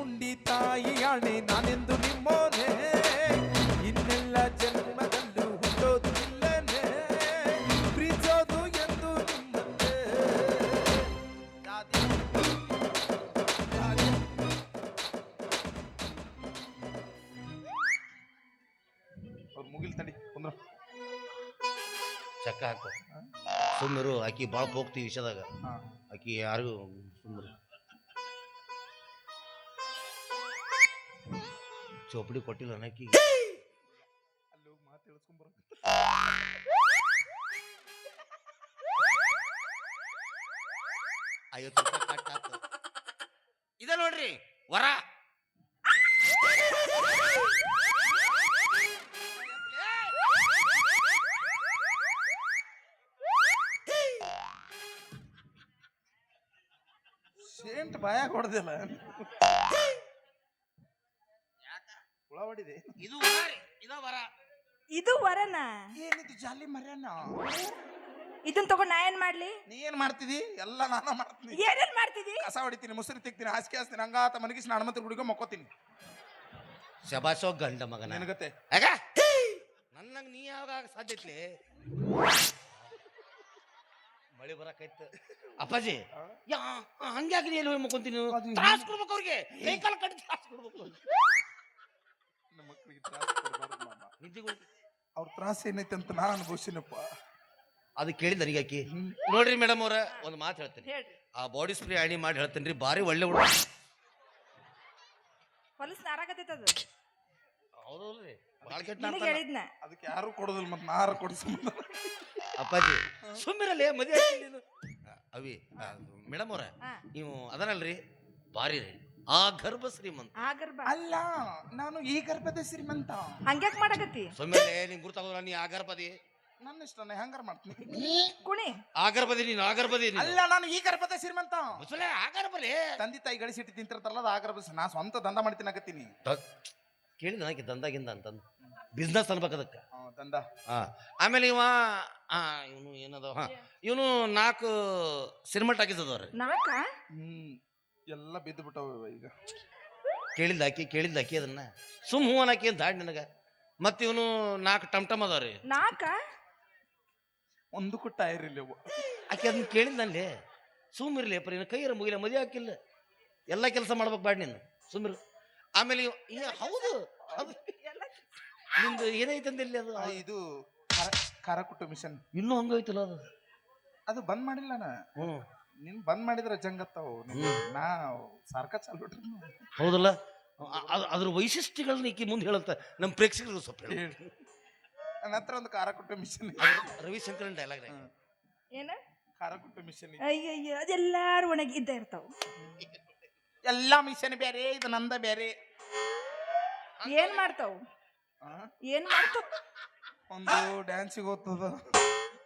ಹುಂಡಿ ತಾಯಿ ಆಣೆ ನಾನೆಂದು ನಿಮ್ಮೋನೆ ಇನ್ನೆಲ್ಲ ಜನ್ಮದಲ್ಲೂ ಹುಟ್ಟೋದು ಇಲ್ಲನೆ ಪ್ರೀತಿಸೋದು ಎಂದು ನಿಮ್ಮಂತೆ ಅವ್ರು ಮುಗಿಲ್ ತಡಿ ಕುಂದ್ರ ಚಕ್ಕ ಹಾಕು ಸುಮ್ಮರು ಆಕಿ ಭಾಳ ಹೋಗ್ತೀವಿ ವಿಷಯದಾಗ ಆಕಿ ಯಾರಿಗೂ ಸುಮ್ಮರು ಚೋಪಡಿ ಕೊಟ್ಟಿಲ್ಲ ಅನ್ನಕ್ಕಿ ಅಲ್ಲಿ ಹೋಗಿ ಮಾತು ಹೇಳ್ಸ್ಕೊಂಡ್ಬರ 50 ರೂಪಾಯಿ ಕಟ್ ಆತು ಇದ ನೋಡ್ರಿ ವರ ಸೇಂಟ್ ಬಾಯಾಗ ಹೊಡೆದಿಲ್ಲ ಹುಳ ಹೊಡಿದೆ ಇದು ವರ ರೀ ಇದ ವರ ಇದು ವರನ ಏನಿದು ಜಾಲಿ ಮರ್ಯಾನ ಇದನ್ ತಗೊಂಡ್ ನಾ ಏನ್ ಮಾಡ್ಲಿ ನೀ ಏನ್ ಮಾಡ್ತಿದಿ ಎಲ್ಲ ನಾನ ಮಾಡ್ತೀನಿ ಏನೇನ್ ಮಾಡ್ತಿದಿ ಕಸ ಹೊಡಿತೀನಿ ಮುಸುರಿ ತೆಗ್ತೀನಿ ಹಾಸಿಗೆ ಹಾಸ್ತೀನಿ ಹಂಗಾತ ಮನಗಿಸಿ ಹಣಮಂತ್ರ ಗುಡಿಗೆ ಮಕ್ಕೋತೀನಿ ಶಬಾಸೋ ಗಂಡ ಮಗನ ನನಗತ್ತೆ ಆಗ ನನ್ನಂಗ ನೀ ಯಾವಾಗ ಸಾಧ್ಯ ಐತ್ಲಿ ಮಳಿ ಬರಕೈತ ಅಪ್ಪಾಜಿ ಹಂಗ್ಯಾಕ್ರಿ ಎಲ್ಲಿ ಹೋಗಿ ಮಕ್ಕೊಂತೀನಿ ತ್ರಾಸ ಕೊಡ್ಬೇಕು ಅವ್ರಿಗೆ ಕೈಕಾಲ ಕಟ್ಟಿ ತ್ರಾಸ ಕೊಡ್ಬೇಕು ನಮ್ಮ ಮಕ್ಕಳಿಗೆ ತ್ರಾಸ ಕೊಡಬಾರ್ದು ಮಾಮ ನಿದ್ದಿಗೆ ಅವ್ರ ತ್ರಾಸ ಏನೈತೆ ಅಂತ ನಾನು ಅನುಭವಿಸಿನಪ್ಪ ಅದು ಕೇಳಿದ ನನಗೆ ಆಕಿ ನೋಡ್ರಿ ಮೇಡಮ್ ಅವ್ರ ಒಂದು ಮಾತು ಹೇಳ್ತೀನಿ ಹೇಳ್ರಿ ಆ ಬಾಡಿ ಸ್ಪ್ರೇ ಆಣಿ ಮಾಡಿ ಹೇಳ್ತೇನೆ ರೀ ಭಾರಿ ಒಳ್ಳೆ ಹುಡುಗ ಹೊಲಸ್ ನಾರಾಗತೈತ ಅದು ಹೌದಲ್ರಿ ಭಾಳ ಕೆಟ್ಟ ನಿನಗೆ ಹೇಳಿದ್ನ ಅದಕ್ಕೆ ಯಾರು ಕೊಡೋದಿಲ್ಲ ಮತ್ತೆ ನಾರ ಕೊಡಿಸ್ಕೊಂಡ ಅಪ್ಪಾಜಿ ಸುಮ್ಮಿರಲ್ಲೇ ಮದುವೆ ಅವಿ ಮೇಡಮ್ ಅವ್ರ ಹಾ. ನೀವು ಅದನಲ್ರಿ ಭಾರಿ ರೀ ಆ ಗರ್ಭ ಶ್ರೀಮಂತ ಆಗರ್ಬ ಅಲ್ಲ ನಾನು ಈ ಗರ್ಭದ ಶ್ರೀಮಂತ ಹಂಗ್ಯಾಕ್ ಮಾಡಕತ್ತಿ ಸುಮ್ಮಿರಲ್ಲೇ ನಿಂಗೆ ಗುರ್ತಾಗೋಲ್ಲ ನೀ ಆ ಗರ್ಭದಿ ನನ್ನ ಇಷ್ಟ ನಾ ಹೆಂಗಾರ ಮಾಡ್ತೀನಿ ಕುಣಿ ಆ ಗರ್ಭದಿ ನೀನು ಆ ಗರ್ಭದಿ ಅಲ್ಲ ನಾನು ಈ ಗರ್ಭದ ಶ್ರೀಮಂತ ಮುಸಲೆ ಆ ಗರ್ಭಲಿ ತಂದೆ ತಾಯಿ ಗಳಿಸಿಟ್ಟು ತಿಂತಿರ್ತಾರಲ್ಲ ಅದು ಆ ಗರ್ಭ ನಾ ಸ್ವಂತ ದಂಧ ಮಾಡ್ತೀನಿ ಆಗತ್ತೀನಿ ಕೇಳಿದ ನನಗೆ ದಂದಾಗಿಂದ ಅಂತಂದು ಬಿಸ್ನೆಸ್ ಅನ್ಬೇಕು ಅದಕ್ಕೆ ದಂಧ ಆಮೇಲೆ ಇವನು ಏನದ ಇವನು 4 ಸಿನಿಮಾ ಟಾಕೀಸ್ ಅದಾವ್ರಿ ನಾಕ ಎಲ್ಲ ಬಿದ್ದು ಬಿಟ್ಟವ ಈಗ ಕೇಳಿದ್ದ ಆಕಿ ಅದನ್ನ ಸುಮ್ ಹೂ ಅನ್ನಕಿ ಅಂತ ಹಾಡ್ ನನಗ ಮತ್ತ ಇವನು 4 ಟಮ್ ಅದಾವ್ರಿ ನಾಕ ಒಂದು ಕುಟ್ಟ ಇರಲಿ ಆಕೆ ಅದನ್ನ ಕೇಳಿದ್ನಲ್ಲಿ ಸುಮ್ ಇರ್ಲಿ ಅಪ್ಪ ನಿನ್ನ ಕೈಯರ ಮುಗಿಲ ಮದುವೆ ಹಾಕಿಲ್ಲ ಎಲ್ಲ ಕೆಲಸ ಮಾಡ್ಬೇಕು ಬಾಡ್ ನೀನು ಸುಮ್ಮಿರು ಆಮೇಲೆ ಹೌದು ನಿಂದು ಏನೈತಂದಿಲ್ಲ ಅದು ಇದು ಖಾರ ಕುಟ್ಟು ಮಿಷನ್ ಇನ್ನೂ ಹಂಗೈತಲ್ಲ ಅದು ಅದು ಬಂದ್ ಮಾಡಿಲ್ಲ ನಾ ನಿನ್ ಬಂದ್ ಮಾಡಿದ್ರ ಜಂಗತ್ತಾವು ನಾ ಸಾರ್ಕ ಚಾಲ್ಬಿಟ್ರಿ ಹೌದಲ್ಲ ಅದ್ರ ವೈಶಿಷ್ಟ್ಯಗಳನ್ನ ಈಕಿ ಮುಂದೆ ಹೇಳಂತ ನಮ್ಮ ಪ್ರೇಕ್ಷಕರು ಸ್ವಲ್ಪ ನನ್ನ ಹತ್ರ ಒಂದು ಖಾರ ಕುಟ್ಟು ಮಿಷನ್ ರವಿಶಂಕರನ್ ಡೈಲಾಗ್ ಏನ ಖಾರ ಕುಟ್ಟು ಮಿಷನ್ ಅಯ್ಯಯ್ಯ ಅದೆಲ್ಲಾರು ಒಣಗಿ ಇದ್ದ ಇರ್ತಾವ ಎಲ್ಲಾ ಮಿಷನ್ ಬೇರೆ ಇದು ನಂದ ಬೇರೆ ಏನ್ ಮಾಡ್ತಾವ್ ಏನ್ ಮಾಡ್ತಾವ್ ಒಂದು ಡ್ಯಾನ್ಸಿಗೆ ಹೋಗ್ತದ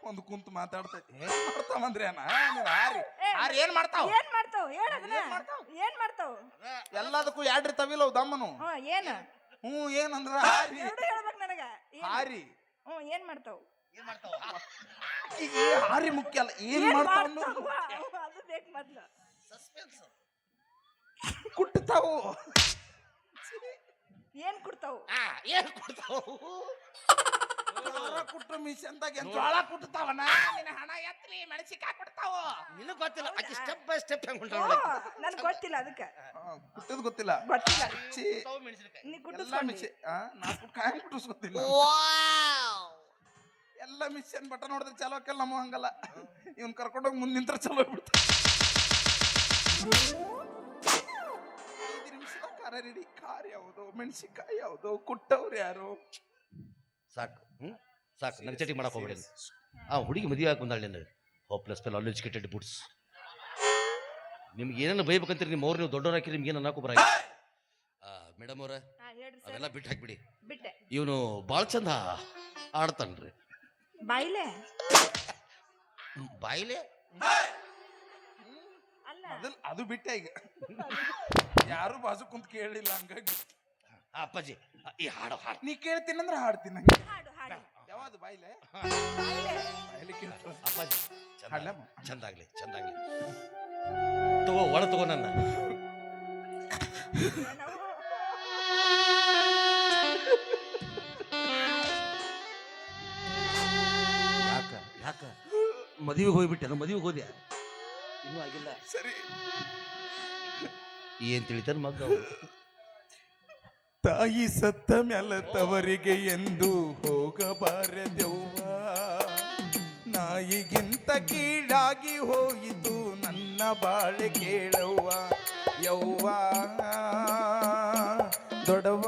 ಒಂದು ಕುಂತು ಮಾತಾಡ್ತೈತಿ ಏನ್ ಮಾಡ್ತಾವಂದ್ರೆ ಹಾರಿ ಏನ್ ಮಾಡ್ತಾವ ಏನ್ ಮಾಡ್ತಾವ್ ಏನ್ ಮಾಡ್ತಾವ್ ಎಲ್ಲದಕ್ಕೂ ಯಾಡ್ರಿತಾವಿಲ್ಲ ಅವು ದಮ್ಮನು ಏನ ಏನಂದ್ರ ಹಾರಿ ಹೇಳ್ಬೇಕು ನನಗ ಹಾರಿ ಏನ್ ಮಾಡ್ತಾವ್ ಈಗ ಹಾರಿ ಮುಖ್ಯ ಅಲ್ಲ ಏನ್ ಮಾಡ್ತಾವ ಅದು ಬೇಕು ಮೊದ್ಲು ಸಸ್ಪೆನ್ಸ್ ಕುಟ್ಟತಾವು ಏನ್ ಕೊಡ್ತಾವ್ ಏನ್ ಕೊಡ್ತಾವು ಕುಟ್ಟು ಮಿಷನ್ದಾಗ ಜೋಳ ಕುಟ್ಟತಾವನ ಹಣ ಎತ್ರಿ ಮೆಣಸಿಕಾಯಿ ಕೊಡ್ತಾವ ನಿನಗ್ ಗೊತ್ತಿಲ್ಲ ಆಕಿ ಸ್ಟೆಪ್ ಬೈ ಸ್ಟೆಪ್ ಹೆಂಗ್ ಹೊಂಟಾಳ ನನ್ಗೆ ಗೊತ್ತಿಲ್ಲ ಅದಕ್ಕೆ ಕುಟ್ಟದ್ ಗೊತ್ತಿಲ್ಲ ನೀ ಎಲ್ಲ ಕುಟ್ಟಿಸ್ಕೊಂಡಿ ಮಿಷನ್ ನಾ ಕಾಯಂ ಕುಟ್ಟಿಸ್ಕೊತೀನಿ ಎಲ್ಲ ಮಿಷನ್ ಬಟ ನೋಡಿದ್ರೆ ಚಲೋ ಆಕಲ್ಲ ನಮ್ಮ ಹಂಗಲ್ಲ ಇವ್ನ್ ಕರ್ಕೊಂಡೋಗಿ ಮುಂದೆ ನಿಂತ್ರ ಚಲೋ ಬಿಡ್ತ 5 ನಿಮಿಷದ ಖಾರ ರೆಡಿ ಖಾರ ಯಾವುದು ಮೆಣಸಿಕಾಯಿ ಯಾವುದು ಕುಟ್ಟವ್ರು ಯಾರು ಸಾಕು ಸಾಕು ನಂಗೆ ಚಟಿ ಮಾಡಕ್ ಹೋಗ್ಬೇಡಿ ಹುಡುಗಿ ಮದುವೆ ಹಾಕಿ ಬಂದಾಳೆ ನಿನ್ನ ಹೋಪ್ಲೆಸ್ ಫೆಲ್ ಅನ್ಎಜುಕೇಟೆಡ್ ಬುಡ್ಸ್ ನಿಮ್ಗೆ ಏನೇನು ಬೈಬೇಕಂತೀರಿ ನಿಮ್ಮ ಅವ್ರು ನೀವು ದೊಡ್ಡವ್ರು ಹಾಕಿ ನಿಮ್ಗೆ ಏನು ಅನ್ನಕ್ಕೂ ಬರ ಮೇಡಮ್ ಅವ್ರ ಅವೆಲ್ಲ ಬಿಟ್ಟು ಹಾಕ್ಬಿಡಿ ಬಿಟ್ಟೆ ಇವನು ಭಾಳ ಚಂದ ಆಡ್ತಾನ್ರಿ ಬಾಯಿಲೆ ಬಾಯಿಲೆ ಅಲ್ಲ ಅದು ಬಿಟ್ಟೆ ಈಗ ಯಾರು ಬಾಜು ಕುಂತ ಕೇಳಿಲ್ಲ ಹಂಗಾಗಿ ಅಪ್ಪಾಜಿ ಈ ಹಾಡು ಹಾಡು ನೀ ಕೇಳ್ತೀನಂದ್ರೆ ಹಾಡ್ತೀನಿ ಹಾಡು ಹಾಡು ಯಾವ್ದು ಬಾಯಿಲೆ ಅಪ್ಪಾಜಿ ಚಂದಾಗ್ಲಿ ಚಂದಾಗ್ಲಿ ತಗೋ ಒಳ ತಗೋ ನನ್ನ ಯಾಕ ಯಾಕ ಮದುವೆಗೆ ಹೋಗ್ಬಿಟ್ಟೆ ಮದುವೆಗೆ ಹೋದ್ಯಾ ಇನ್ನೂ ಆಗಿಲ್ಲ ಸರಿ. ಏನ್ ತಿಳಿತಾರ ಮಗ ತಾಯಿ ಸತ್ತ ಮ್ಯಾಲ ತವರಿಗೆ ಎಂದು ಹೋಗಬಾರದೆವ್ವ, ನಾಯಿಗಿಂತ ಕೀಳಾಗಿ ಹೋಯಿತು ನನ್ನ ಬಾಳೆ ಕೇಳವ್ವ. ಯವ್ವ ದೊಡವ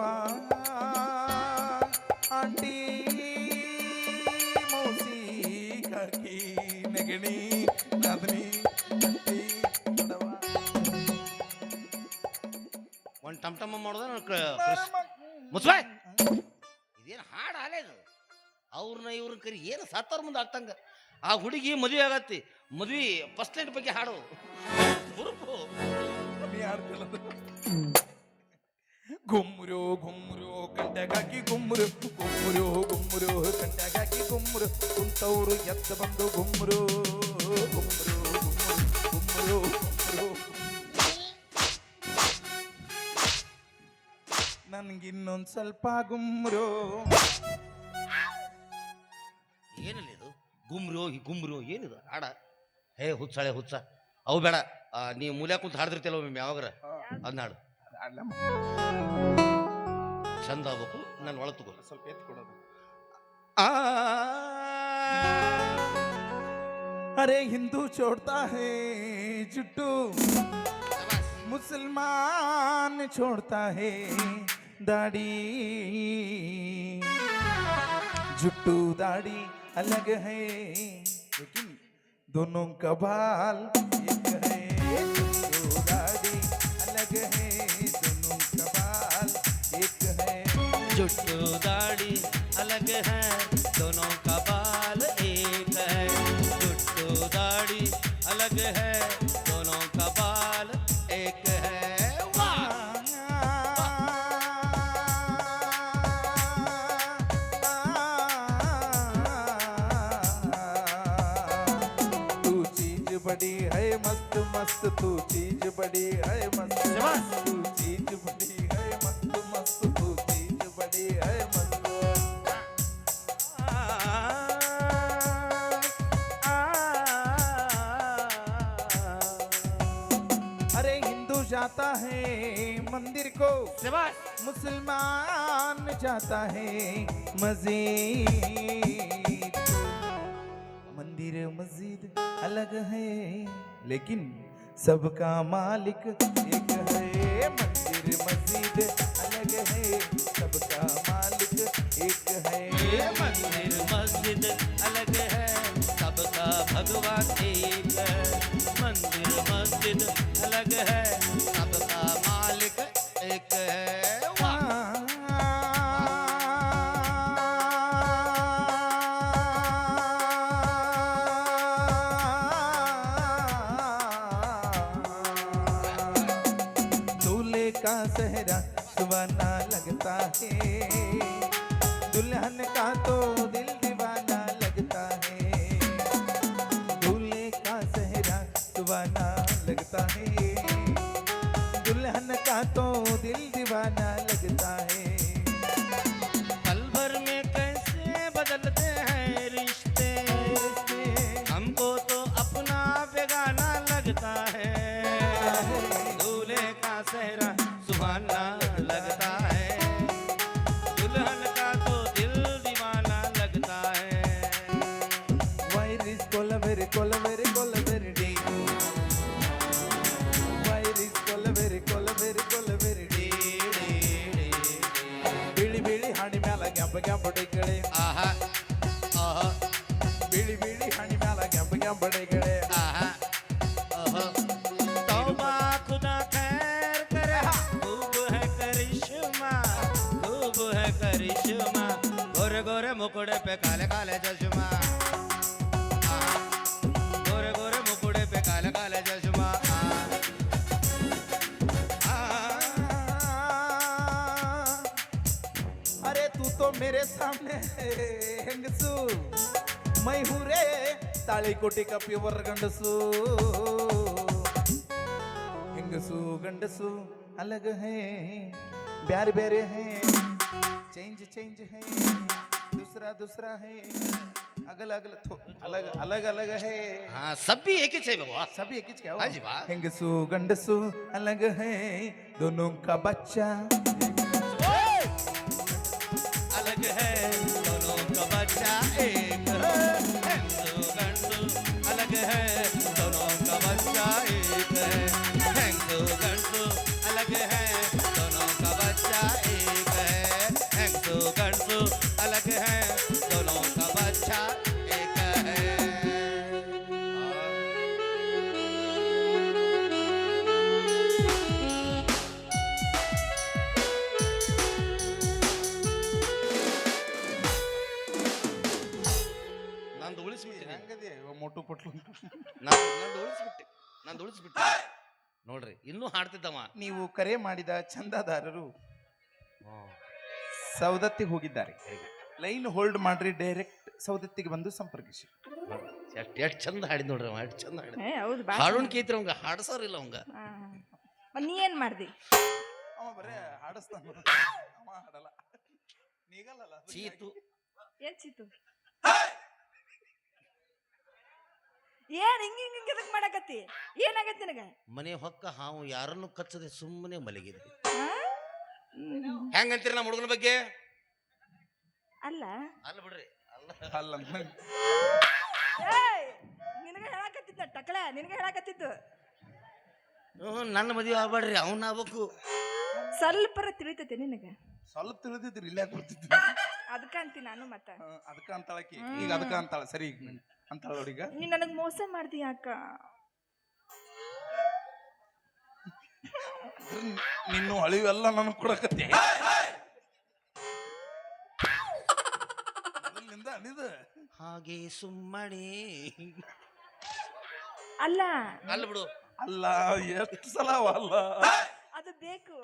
ಆಂಟಿ ಮೌಸಿ ಕಾಕಿ ನೆಗಣಿ ನಾದನಿ ಆಂಟಿ ದೊಡವ. ಒಂದ್ ಟಮ್ ಮಾಡೋದ ಮುಸ್ಬಾಯ್ ಇದೇನು ಹಾಡು ಹಾಲೇ ಇದು ಅವ್ರನ್ನ ಇವ್ರನ್ನ ಕರಿ ಏನು ಸತ್ತಾರ ಮುಂದೆ ಆಗ್ತಂಗ ಆ ಹುಡುಗಿ ಮದುವೆ ಆಗತ್ತಿ ಮದ್ವಿ ಫಸ್ಟ್ ನೈಟ್ ಬಗ್ಗೆ ಹಾಡು ಹುರುಪು ನೀ ಆಡ್ತಿಲ್ಲ ಗುಮ್ಮುರು ಗುಮ್ಮುರು ಕಂಟೆಗಾಕಿ ಗುಮ್ಮುರು ಗುಮ್ಮುರು ಗುಮ್ಮುರು ಕಂಟೆಗಾಕಿ ಗುಮ್ಮುರು ಕುಂತವರು ಎತ್ತ ಬಂದು ಗುಮ್ಮುರು ಗುಮ್ಮುರು ಗುಮ್ಮುರು ಗುಮ್ಮುರು ಗುಮ್ಮುರು. ನನ್ಗಿನ್ನೊಂದ್ ಸ್ವಲ್ಪ ಗುಮ್ಮುರು. ಏನಿಲ್ಲ ಇದು ಗುಮ್ರು ಏನಿದು ಹಾಡ ಹೇ ಹುಚ್ಚಾಳೆ ಹುಚ್ಚ ಅವು ಬೇಡ ನೀವು ಮೂಲ್ಯ ಕುಂತ ಹಾಡ್ದಿರ್ತಿಲ್ಲ ಒಮ್ಮೆ ಯಾವಾಗ್ರ ಅದನ್ನ ಹಾಡು ಚಂದ ಆಗ್ಬೇಕು ನಾನು ಒಳ ತಗೋ ಸ್ವಲ್ಪ ಎತ್ತಿ ಕೊಡೋದು. ಅರೆ ಹಿಂದೂ छोड़ता है जुट्टू, मुसलमान छोड़ता है दाढ़ी, जुट्टू दाढ़ी अलग है लेकिन दोनों का बाल एक है. जुट्टू दाढ़ी अलग है दोनों का बाल एक है. जुट्टू दाढ़ी अलग है दोनों का बाल एक है. जुट्टू दाढ़ी अलग है दोनों का बाल एक है. तू चीज बड़ी है मस्त मस्त, तू चीज बड़ी है मस्त, तू चीज बड़ी है मस्त मस्त, तू चीज बड़ी है मस्त. अरे हिंदू जाता है मंदिर को, मुसलमान जाता है मस्जिद. मंदिर मस्जिद अलग है लेकिन सबका मालिक एक है. मंदिर मस्जिद अलग है सबका मालिक एक है. मंदिर मस्जिद अलग है सबका भगवान एक है. मंदिर मस्जिद अलग है सबका मालिक एक है. दूल्हे का सेहरा सुहाना लगता है, दुल्हन का तो दिल दीवाना लगता है. दूल्हे का सेहरा सुहाना लगता है, दुल्हन का तो दिल दीवाना लगता है. पल भर में कैसे बदलते हैं रिश्ते, हमको तो अपना बेगाना लगता है. दूल्हे का सेहरा सुहाना लगता है, दुल्हन का तो दिल दीवाना लगता है. Wairis kolaveri kolaveri kolaveri day. Wairis kolaveri kolaveri kolaveri day. ಬಿಳಿ ಬಿಳಿ ಹಣಿ ಮ್ಯಾಲ ಗ್ಯಾಂಬ ಗ್ಯಾಂಬಡೆಗಳೇ, ಆಹಾ ಆಹಾ ಬಿಳಿ ಬಿಳಿ ಹಣಿ ಮ್ಯಾಲ ಗ್ಯಾಂಬ ಗ್ಯಾಂಬಡೆಗಳೇ. आहा, ओहो। तौबा खुदा खैर करे, खूब है करिश्मा, खूब है करिश्मा, गोरे गोरे मुकुड़े पे काले काले चश्मा. आहा, गोरे गोरे मुकुड़े पे काले काले चश्मा. अरे तू तो मेरे सामने ಹೆಂಗಸು, ಮೈ ಹೂರೇ ತಾಳಿ ಕೋಟಿ ಕಪ್ಪಿವರ್ ಗಂಡಸು. ಹೆಂಗಸು ಹೆಂಗಸು ಗಂಡಸು ಅಲಗ ಹೇ ಬ್ಯಾರೆ ಬೇರೆ ಹೇ ಚೇಂಜ್ ಚೇಂಜ್ ಹೇ दूसरा दूसरा है अगल अगल अलग अलग अलग है हाँ सब भी एक ही चाहिए बाबा सभी एक ही क्या हाँ जी, वाह। हिंगसु गंडसु अलग है दोनों का बच्चा अलग है दोनों का बच्चा एक है हैंसू गंसू अलग है दोनों का बच्चा एक है हैंसू गंसु अलग है दोनों का बच्चा एक है हैंसू गंसू अलग है दोनों का बच्चा एक है ನಂದು ಉಳಿಸ್ಬಿಟ್ಟಿನಿ ಹೆಂಗದೆ ಮೋಟು ಪಟ್ಲು ನಂದು ಉಳಿಸ್ಬಿಟ್ಟೆ ನೋಡ್ರಿ ಇನ್ನೂ ಹಾಡ್ತಿದ್ದವ ನೀವು ಕರೆ ಮಾಡಿದ ಚಂದಾದಾರರು ಸೌದತ್ತಿಗೆ ಹೋಗಿದ್ದಾರೆ ಲೈನ್ ಹೋಲ್ಡ್ ಮಾಡ್ರಿ ಡೈರೆಕ್ಟ್ ಸೌದತ್ತಿಗೆ ಬಂದು ಸಂಪರ್ಕಿಸಿ ಎಷ್ಟು ಚಂದ ಹಾಡಿದ್ ನೋಡ್ರಿ ಅವ ಎಷ್ಟು ಚಂದ ಹಾಡಿದ ಹೌದು ಬಾ ಹಾಡೋಣಿಕೆ ಐತ್ರಿ ಅವಂಗ ಹಾಡ್ಸಾರಿಲ್ಲ ಅವಂಗ ನೀ ಏನ್ ಮಾಡ್ದಿ ಅವ ಬರೇ ಹಾಡಿಸ್ತಾನ ಅವ ಹಾಡಲ್ಲ ನೀಗಲ್ಲ ಚೀತು ಏನ್ ಚಿತ್ತು ಏನ್ ಹಿಂಗ ಹಿಂಗ ಎದಕ್ ಮಾಡಕತ್ತಿ ಏನಾಗತ್ತಿ ನಿನಗ ಮನೆ ಹೊಕ್ಕ ಹಾವು ಯಾರನ್ನು ಕಚ್ಚದೆ ಸುಮ್ಮನೆ ಮಲಗಿದೆ ಆ? ಹೆಂಗಂತೀರಿ ನಮ್ಮ ಹುಡುಗನ ಬಗ್ಗೆ ಅಲ್ಲ ಅಲ್ಲ ಬಿಡ್ರಿ ಅಲ್ಲ ಅಲ್ಲ ಏಯ್ ನಿನಗ ಹೇಳಕತ್ತಿದ್ದ ಟಕಳೆ ನಿನಗ ಹೇಳಕತ್ತಿದ್ದು ನನ್ನ ಮದುವೆ ಆಗ್ಬೇಡ್ರಿ ಅವನ್ನ ಆಗ್ಬೇಕು ಸ್ವಲ್ಪರ ತಿಳಿತೈತೆ ನಿನಗ ಸ್ವಲ್ಪ ತಿಳಿದಿದ್ರಿ ಇಲ್ಲೇ ಕೊಡ್ತಿದ್ರಿ ಅದಕ್ಕ ಅಂತೀನಿ ನಾನು ಮತ್ತ ಅದಕ್ಕ ಅಂತಾಳಕಿ ಈಗ ಅದಕ್ಕ ಅಂತಾಳ ಸರಿ ಈಗ ಅಂತಾಳ ನೋಡೀಗ ನೀ ನನಗ್ ಮೋಸ ಮಾಡ್ದಿ ಯಾಕ ನಿನ್ನು ಅಳಿವೆಲ್ಲ ನನಗ್ ಕೊಡಕತ್ತೆ ಅನಿದ ಹಾಗೆ ಸುಮ್ಮನೆ ಅಲ್ಲ ಅಲ್ಲ ಬಿಡು ಅಲ್ಲ ಎಷ್ಟು ಸಲ ಅಲ್ಲ ಅದು ಬೇಕು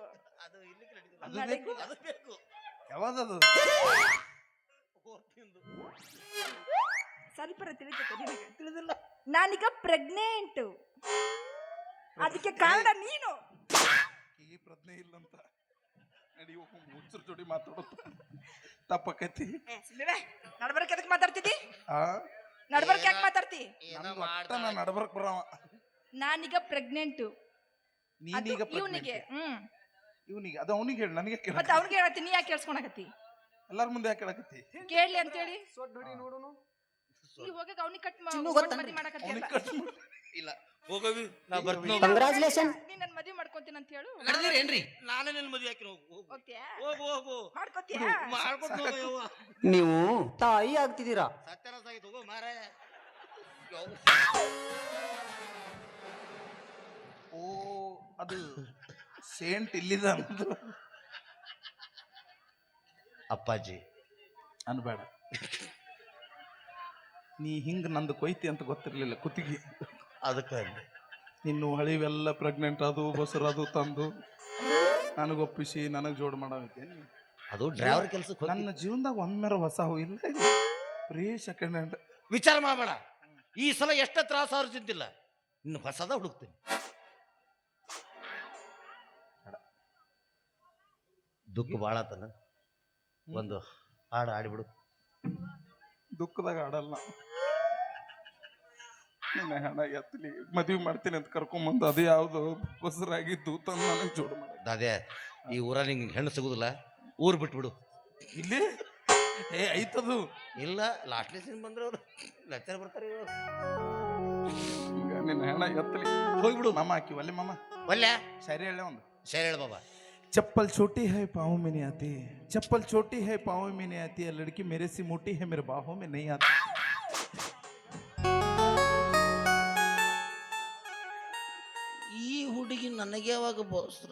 ಅದು ಇಲ್ಲಿ ಅದು ಬೇಕು ಅದು ಬೇಕು ಯಾವ್ದದು ಸ್ವಲ್ಪರ ತಿಳಿತೈತೆ ನಿನಗ ತಿಳಿದಿಲ್ಲ ನಾನೀಗ ಪ್ರೆಗ್ನೆಂಟ್ ಅದಕ್ಕೆ ಕಾರಣ ನೀನು ಈ ಪ್ರಜ್ಞೆ ಇಲ್ಲಂತ ನಡಿ ಮುಚ್ಚರ್ ಜೋಡಿ ಮಾತಾಡುತ್ತ ತಪ್ಪಕೈತಿ ನಡ್ಬರ್ಕ್ ಎದಕ್ ಮಾತಾಡ್ತಿದ್ದಿ ಆ ನಡ್ಬರ್ಕ್ ಯಾಕೆ ಮಾತಾಡ್ತಿ ನನ್ಗ್ ಒಟ್ಟ ನಾ ನಡ್ಬರ್ಕ್ ಬರವ ನಾನೀಗ ಪ್ರೆಗ್ನೆಂಟ್ ನೀನೀಗ ಇವನಿಗೆ ಇವನಿಗೆ ಅದು ಅವನಿಗೆ ಹೇಳಿ ನನಗೆ ಕೇಳ ಮತ್ತೆ ಅವ್ನಿಗೆ ಹೇಳತ್ತಿ ನೀ ಯಾಕೆ ಕೇಳಿಸ್ಕೊಳಕತ್ತಿ ಎಲ್ಲಾರ ಮುಂದೆ ಯಾಕೆ ಕೇಳಕತ್ತಿ ಕೇಳಲಿ ಅಂತೇಳಿ ಈ ಹೋಗಕ್ಕೆ ಅವ್ನಿಗೆ ಕಟ್ ಮದ್ವಿ ಮಾಡಕತ್ತಿ ಅವನಿಗೆ ಕಟ್ ಇಲ್ಲ ಹೋಗವಿ ನಾ ಬರ್ತೀನಿ ಕಂಗ್ರಾಚುಲೇಷನ್ ನೀನ್ ನನ್ ಮದ್ವಿ ಮಾಡ್ಕೊಂತೀನಿ ಅಂತ ಹೇಳು ಏನ್ರಿ ನಾನೇ ನನ್ನ ಮದುವೆ ಹಾಕಿ ಹೋಗು ಹೋಗ್ತೀಯಾ ಹೋಗು ಹೋಗು ಮಾಡ್ಕೋತೀಯಾ ಮಾಡ್ಕೊಂಡು ಹೋಗಯ್ಯವ್ವ ನೀವು ತಾಯಿ ಆಗ್ತಿದ್ದೀರಾ ಸತ್ಯನಾಶ ಆಗಿ ತಗೋ ಮಾರಾಯ ಓ ಅದು ಸೇಂಟ್ ಇಲ್ಲಿದ ಅನ್ನೋದು ಅಪ್ಪಾಜಿ ಅನ್ಬೇಡ ನೀ ಹಿಂಗ್ ನಂದು ಕೊಯ್ತಿ ಅಂತ ಗೊತ್ತಿರ್ಲಿಲ್ಲ ಕುತ್ತಿಗೆ ಅದಕ್ಕೆ ನಿನ್ನು ಹಳಿವೆಲ್ಲ ಪ್ರೆಗ್ನೆಂಟ್ ಅದು ಬಸರದು ತಂದು ನನಗೊಪ್ಪಿಸಿ ನನಗೆ ಜೋಡ್ ಮಾಡೈತೆ ಅದು ಡ್ರೈವರ್ ಕೆಲಸಕ್ಕೆ ನನ್ನ ಜೀವನದಾಗ ಒಮ್ಮೆರ ಹೊಸ ಇಲ್ಲ ಬರೀ ಸೆಕೆಂಡ್ ಹ್ಯಾಂಡ್ ವಿಚಾರ ಮಾಡಬೇಡ ಈ ಸಲ ಎಷ್ಟ ತ್ರಾಸ ಅವ್ರು ಚಿಂತಿಲ್ಲ ಇನ್ನು ಹೊಸದ ಹುಡುಕ್ತೀನಿ ದುಃಖ ಭಾಳ ಆತನ ಒಂದು ಹಾಡು ಆಡಿಬಿಡು ದುಃಖದಾಗ ಆಡಲ್ಲ ನಿನ್ನ ಹಣ ಎತ್ತಲಿ ಮದುವೆ ಮಾಡ್ತೀನಿ ಅಂತ ಕರ್ಕೊಂಬಂದು ಅದು ಯಾವ್ದು ಬಸರಾಗಿದ್ದು ತಂದು ನನಗೆ ಜೋಡ್ ಮಾಡ ಅದೇ ಈ ಊರ ನಿಂಗೆ ಹೆಣ್ಣು ಸಿಗುದಿಲ್ಲ ಊರು ಬಿಟ್ಬಿಡು ಇಲ್ಲಿ ಏ ಐತದು ಇಲ್ಲ ಲಾಸ್ಟ್ನೇ ಸೀನ್ ಬಂದ್ರೆ ಅವರು ಲೆಕ್ಚರ್ ಬರ್ತಾರೆ ಇವ್ರು. ಈಗ ನಿನ್ನ ಹಣ ಎತ್ತಲಿ ಹೋಗ್ಬಿಡು ಮಾಮ ಹಾಕಿ ಒಲ್ಲೆ ಮಾಮ ಒಲ್ಲೆ ಸರಿ ಹೇಳ ಒಂದು ಸರಿ ಹೇಳ ಬಾಬಾ चप्पल छोटी है पाँव में नहीं आती चप्पल छोटी है पाँव में नहीं आती है लड़की मेरे से मोटी है मेरे बाहों में नहीं आती ಈ ಹುಡುಗಿ ನನಗೆ ಯಾವಾಗ ಬೋಸ್ರ